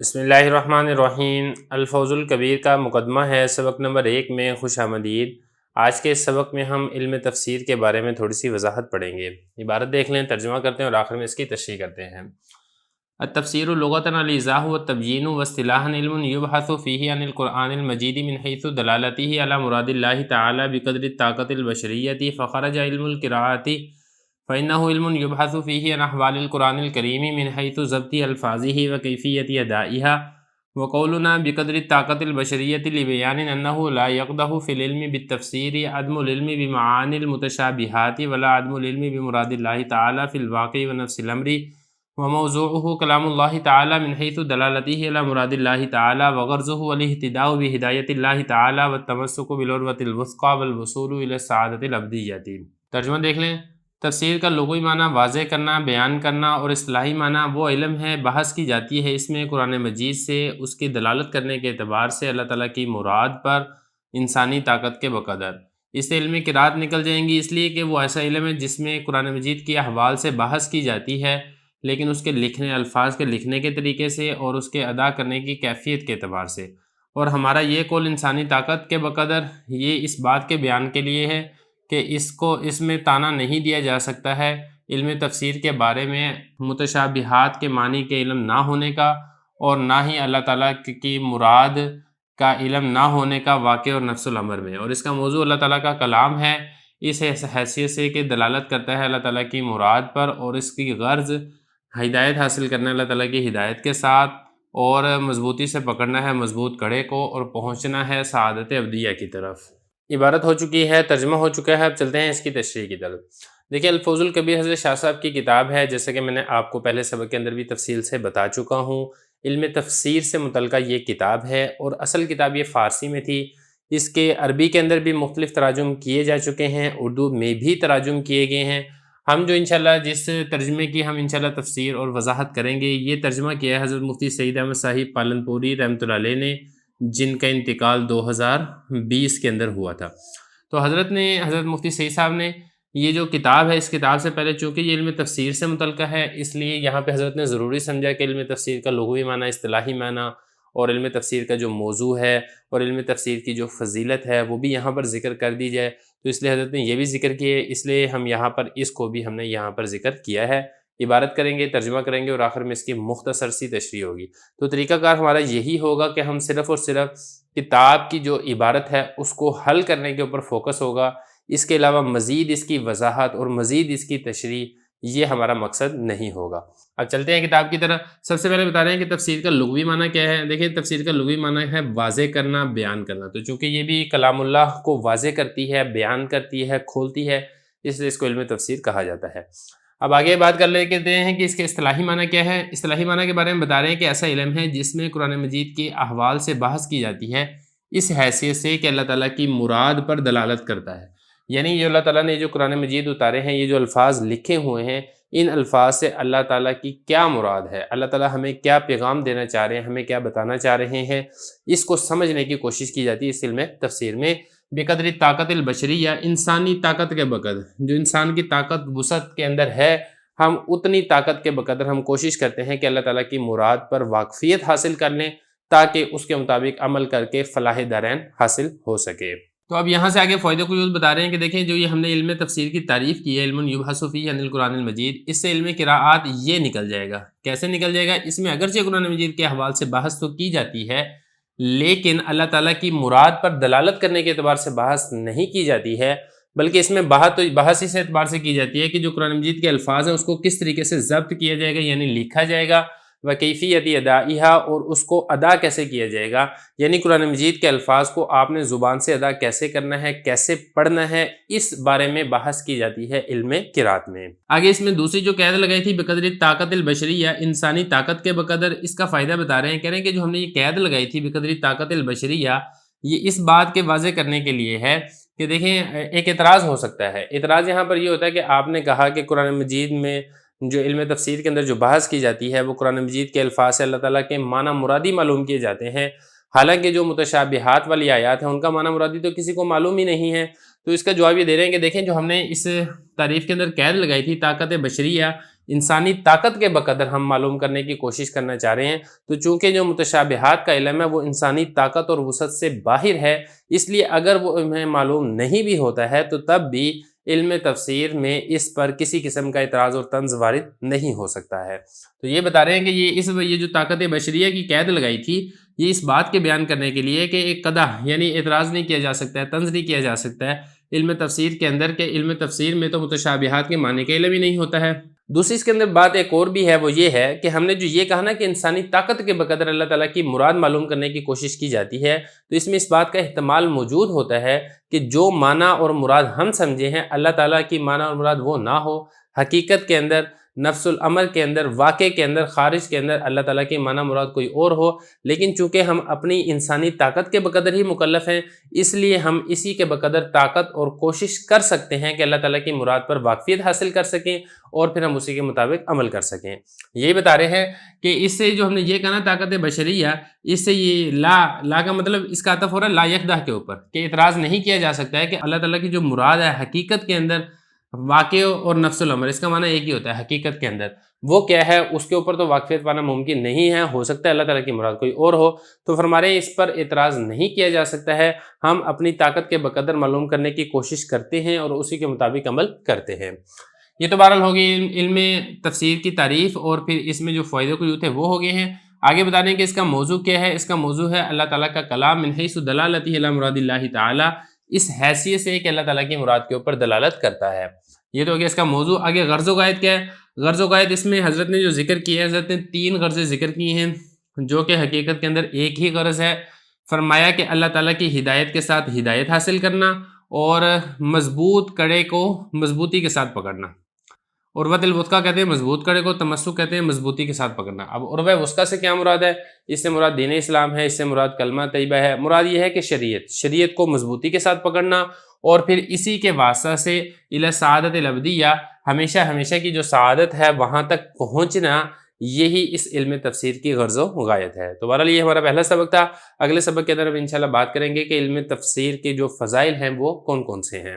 بسم اللہ الرحمن الرحیم۔ الفوز الکبیر کا مقدمہ ہے سبق نمبر 1 میں خوش آمدید۔ آج کے اس سبق میں ہم علم تفسیر کے بارے میں تھوڑی سی وضاحت پڑھیں گے۔ عبارت دیکھ لیں، ترجمہ کرتے ہیں اور آخر میں اس کی تشریح کرتے ہیں۔ التفسیر لغۃ الايضاح والتبیین واصطلاحا علم یبحث فیہ عن القرآن المجید من حیث دلالتہ علی مراد اللہ تعالی بقدر الطاقۃ البشریۃ فخرج علم القراءۃ فإنه علم يبحث فيه عن أحوال القرآن الكريم من حيث ضبط ألفاظه وكيفية أدائها وقولنا بقدر الطاقة البشرية لبيان أنه لا يقدح في العلم بالتفسير عدم العلم بمعاني المتشابهات ولا عدم العلم بمراد الله تعالى في الواقع ونفس الأمر وموضوعه كلام الله تعالى من حيث دلالته على مراد الله تعالى وغرضه والاهتداء بهداية الله تعالى والتمسك بالعروة الوثقى والوصول إلى السعادة الأبدية۔ ترجمہ دیکھ لیں۔ تفسیر کا لغوی معنی واضح کرنا، بیان کرنا، اور اصطلاحی معنی وہ علم ہے بحث کی جاتی ہے اس میں قرآن مجید سے اس کی دلالت کرنے کے اعتبار سے اللہ تعالیٰ کی مراد پر انسانی طاقت کے بقدر۔ اس سے علم قرات نکل جائیں گی، اس لیے کہ وہ ایسا علم ہے جس میں قرآن مجید کی احوال سے بحث کی جاتی ہے، لیکن اس کے لکھنے، الفاظ کے لکھنے کے طریقے سے اور اس کے ادا کرنے کی کیفیت کے اعتبار سے۔ اور ہمارا یہ قول انسانی طاقت کے بقدر یہ اس بات کے بیان کے لیے ہے کہ اس میں تانا نہیں دیا جا سکتا ہے علم تفسیر کے بارے میں متشابہات کے معنی کے علم نہ ہونے کا، اور نہ ہی اللہ تعالیٰ کی مراد کا علم نہ ہونے کا واقع اور نفس الامر میں۔ اور اس کا موضوع اللہ تعالیٰ کا کلام ہے، اس حیثیت سے کہ دلالت کرتا ہے اللہ تعالیٰ کی مراد پر، اور اس کی غرض ہدایت حاصل کرنا ہے اللہ تعالیٰ کی ہدایت کے ساتھ، اور مضبوطی سے پکڑنا ہے مضبوط کڑے کو، اور پہنچنا ہے سعادت ابدیہ کی طرف۔ عبارت ہو چکی ہے، ترجمہ ہو چکا ہے، اب چلتے ہیں اس کی تشریح کی طرف۔ دیکھیں، الفوز الکبیر حضرت شاہ صاحب کی کتاب ہے، جیسے کہ میں نے آپ کو پہلے سبق کے اندر بھی تفصیل سے بتا چکا ہوں۔ علم تفسیر سے متعلقہ یہ کتاب ہے، اور اصل کتاب یہ فارسی میں تھی۔ اس کے عربی کے اندر بھی مختلف تراجم کیے جا چکے ہیں، اردو میں بھی تراجم کیے گئے ہیں۔ ہم جو انشاءاللہ جس ترجمے کی ہم انشاءاللہ تفسیر اور وضاحت کریں گے، یہ ترجمہ کیا ہے حضرت مفتی سعید احمد صاحب پالنپوری رحمۃ اللہ علیہ نے، جن کا انتقال 2020 کے اندر ہوا تھا۔ تو حضرت مفتی سعید صاحب نے یہ جو کتاب ہے، اس کتاب سے پہلے چونکہ یہ علم تفسیر سے متعلقہ ہے، اس لیے یہاں پہ حضرت نے ضروری سمجھا کہ علم تفسیر کا لغوی معنی، اصطلاحی معنی، اور علم تفسیر کا جو موضوع ہے اور علم تفسیر کی جو فضیلت ہے وہ بھی یہاں پر ذکر کر دی جائے۔ تو اس لیے حضرت نے یہ بھی ذکر کیے، اس لیے ہم یہاں پر اس کو بھی ہم نے یہاں پر ذکر کیا ہے۔ عبارت کریں گے، ترجمہ کریں گے، اور آخر میں اس کی مختصر سی تشریح ہوگی۔ تو طریقہ کار ہمارا یہی ہوگا کہ ہم صرف اور صرف کتاب کی جو عبارت ہے اس کو حل کرنے کے اوپر فوکس ہوگا، اس کے علاوہ مزید اس کی وضاحت اور مزید اس کی تشریح یہ ہمارا مقصد نہیں ہوگا۔ اب چلتے ہیں کتاب کی طرف۔ سب سے پہلے بتا رہے ہیں کہ تفسیر کا لغوی معنی کیا ہے۔ دیکھیں، تفسیر کا لغوی معنی ہے واضح کرنا، بیان کرنا۔ تو چونکہ یہ بھی کلام اللہ کو واضح کرتی ہے، بیان کرتی ہے، کھولتی ہے، اس لیے اس کو علم تفسیر کہا جاتا ہے۔ اب آگے بات کر لیتے ہیں کہ اس کے اصطلاحی معنی کیا ہے۔ اصطلاحی معنی کے بارے میں بتا رہے ہیں کہ ایسا علم ہے جس میں قرآن مجید کے احوال سے بحث کی جاتی ہے، اس حیثیت سے کہ اللہ تعالیٰ کی مراد پر دلالت کرتا ہے۔ یعنی یہ اللہ تعالیٰ نے جو قرآن مجید اتارے ہیں، یہ جو الفاظ لکھے ہوئے ہیں، ان الفاظ سے اللہ تعالیٰ کی کیا مراد ہے، اللہ تعالیٰ ہمیں کیا پیغام دینا چاہ رہے ہیں، ہمیں کیا بتانا چاہ رہے ہیں، اس کو سمجھنے کی کوشش کی جاتی ہے اس علم تفسیر میں۔ بقدر طاقت البشری، یا انسانی طاقت کے بقدر، جو انسان کی طاقت وسعت کے اندر ہے، ہم اتنی طاقت کے بقدر ہم کوشش کرتے ہیں کہ اللہ تعالیٰ کی مراد پر واقفیت حاصل کر لیں، تاکہ اس کے مطابق عمل کر کے فلاح دارین حاصل ہو سکے۔ تو اب یہاں سے آگے فائدے کو یوں بتا رہے ہیں کہ دیکھیں، جو یہ ہم نے علم تفسیر کی تعریف کی ہے، علم یبحث فیہ عن القرآن المجید، اس سے علم قراءات یہ نکل جائے گا۔ کیسے نکل جائے گا؟ اس میں اگرچہ قرآن مجید کے حوالے سے بحث تو کی جاتی ہے، لیکن اللہ تعالیٰ کی مراد پر دلالت کرنے کے اعتبار سے بحث نہیں کی جاتی ہے، بلکہ اس میں بحث اس اعتبار سے کی جاتی ہے کہ جو قرآن مجید کے الفاظ ہیں اس کو کس طریقے سے ضبط کیا جائے گا، یعنی لکھا جائے گا، وکیفیت ادائیہا، اور اس کو ادا کیسے کیا جائے گا، یعنی قرآن مجید کے الفاظ کو آپ نے زبان سے ادا کیسے کرنا ہے، کیسے پڑھنا ہے، اس بارے میں بحث کی جاتی ہے علم قرات میں۔ آگے اس میں دوسری جو قید لگائی تھی، بقدر طاقت البشری، یا انسانی طاقت کے بقدر، اس کا فائدہ بتا رہے ہیں، کہہ رہے ہیں کہ جو ہم نے یہ قید لگائی تھی بقدر طاقت البشری، یہ اس بات کے واضح کرنے کے لیے ہے کہ دیکھیں، ایک اعتراض ہو سکتا ہے۔ اعتراض یہاں پر یہ ہوتا ہے کہ آپ نے کہا کہ قرآن مجید میں جو علم تفسیر کے اندر جو بحث کی جاتی ہے وہ قرآن مجید کے الفاظ سے اللہ تعالیٰ کے معنی مرادی معلوم کیے جاتے ہیں، حالانکہ جو متشابہات والی آیات ہیں ان کا معنی مرادی تو کسی کو معلوم ہی نہیں ہے۔ تو اس کا جواب یہ دے رہے ہیں کہ دیکھیں، جو ہم نے اس تعریف کے اندر قید لگائی تھی طاقت بشریہ، انسانی طاقت کے بقدر ہم معلوم کرنے کی کوشش کرنا چاہ رہے ہیں، تو چونکہ جو متشابہات کا علم ہے وہ انسانی طاقت اور وسعت سے باہر ہے، اس لیے اگر وہ ہمیں معلوم نہیں بھی ہوتا ہے تو تب بھی علم تفسیر میں اس پر کسی قسم کا اعتراض اور طنز وارد نہیں ہو سکتا ہے۔ تو یہ بتا رہے ہیں کہ یہ جو طاقت بشریہ کی قید لگائی تھی، یہ اس بات کے بیان کرنے کے لیے کہ ایک قدح یعنی اعتراض نہیں کیا جا سکتا ہے، طنز نہیں کیا جا سکتا ہے علم تفسیر کے اندر، کہ علم تفسیر میں تو متشابہات کے معنی کا علم ہی نہیں ہوتا ہے۔ دوسری اس کے اندر بات ایک اور بھی ہے، وہ یہ ہے کہ ہم نے جو یہ کہا نا کہ انسانی طاقت کے بقدر اللہ تعالیٰ کی مراد معلوم کرنے کی کوشش کی جاتی ہے، تو اس میں اس بات کا احتمال موجود ہوتا ہے کہ جو معنی اور مراد ہم سمجھے ہیں اللہ تعالیٰ کی معنی اور مراد وہ نہ ہو، حقیقت کے اندر، نفس الامر کے اندر، واقع کے اندر، خارج کے اندر اللہ تعالیٰ کی معنی مراد کوئی اور ہو، لیکن چونکہ ہم اپنی انسانی طاقت کے بقدر ہی مکلف ہیں، اس لیے ہم اسی کے بقدر طاقت اور کوشش کر سکتے ہیں کہ اللہ تعالیٰ کی مراد پر واقفیت حاصل کر سکیں اور پھر ہم اسی کے مطابق عمل کر سکیں۔ یہی بتا رہے ہیں کہ اس سے جو ہم نے یہ کہا نا طاقت بشریہ، اس سے یہ لا کا مطلب اس کا عطف ہو رہا ہے لا یکدہ کے اوپر، کہ اعتراض نہیں کیا جا سکتا ہے کہ اللہ تعالیٰ کی جو مراد ہے حقیقت کے اندر، واقع اور نفس الامر، اس کا معنی ایک ہی ہوتا ہے حقیقت کے اندر، وہ کیا ہے اس کے اوپر تو واقفیت پانا ممکن نہیں ہے، ہو سکتا ہے اللہ تعالیٰ کی مراد کوئی اور ہو، تو فرما رہے ہیں اس پر اعتراض نہیں کیا جا سکتا ہے، ہم اپنی طاقت کے بقدر معلوم کرنے کی کوشش کرتے ہیں اور اسی کے مطابق عمل کرتے ہیں۔ یہ تو بہرحال ہوگی علم تفسیر کی تعریف، اور پھر اس میں جو فائدے کو تھے وہ ہو گئے ہیں۔ آگے بتا دیں کہ اس کا موضوع کیا ہے۔ اس کا موضوع ہے اللہ تعالیٰ کا کلام من حیث دلالتہ علی مراد اللہ تعالیٰ، اس حیثیت سے کہ اللہ تعالیٰ کی مراد کے اوپر دلالت کرتا ہے۔ یہ تو ہو گیا اس کا موضوع۔ آگے غرض و غایت کیا ہے؟ غرض و غایت اس میں حضرت نے جو ذکر کیا ہے، حضرت نے 3 غرضیں ذکر کی ہیں جو کہ حقیقت کے اندر ایک ہی غرض ہے۔ فرمایا کہ اللہ تعالیٰ کی ہدایت کے ساتھ ہدایت حاصل کرنا، اور مضبوط کڑے کو مضبوطی کے ساتھ پکڑنا۔ عروۃ الوثقیٰ کہتے ہیں مضبوط کڑے کو، تمسک کہتے ہیں مضبوطی کے ساتھ پکڑنا۔ اب عروہ وثقیٰ سے کیا مراد ہے؟ اس سے مراد دین اسلام ہے، اس سے مراد کلمہ طیبہ ہے۔ مراد یہ ہے کہ شریعت کو مضبوطی کے ساتھ پکڑنا، اور پھر اسی کے واسطہ سے الی سعادت الابدیہ، ہمیشہ ہمیشہ کی جو سعادت ہے وہاں تک پہنچنا، یہی اس علم تفسیر کی غرض و غایت ہے۔ تو بہرحال یہ ہمارا پہلا سبق تھا۔ اگلے سبق کے اندر ہم انشاءاللہ بات کریں گے کہ علم تفسیر کے جو فضائل ہیں وہ کون کون سے ہیں۔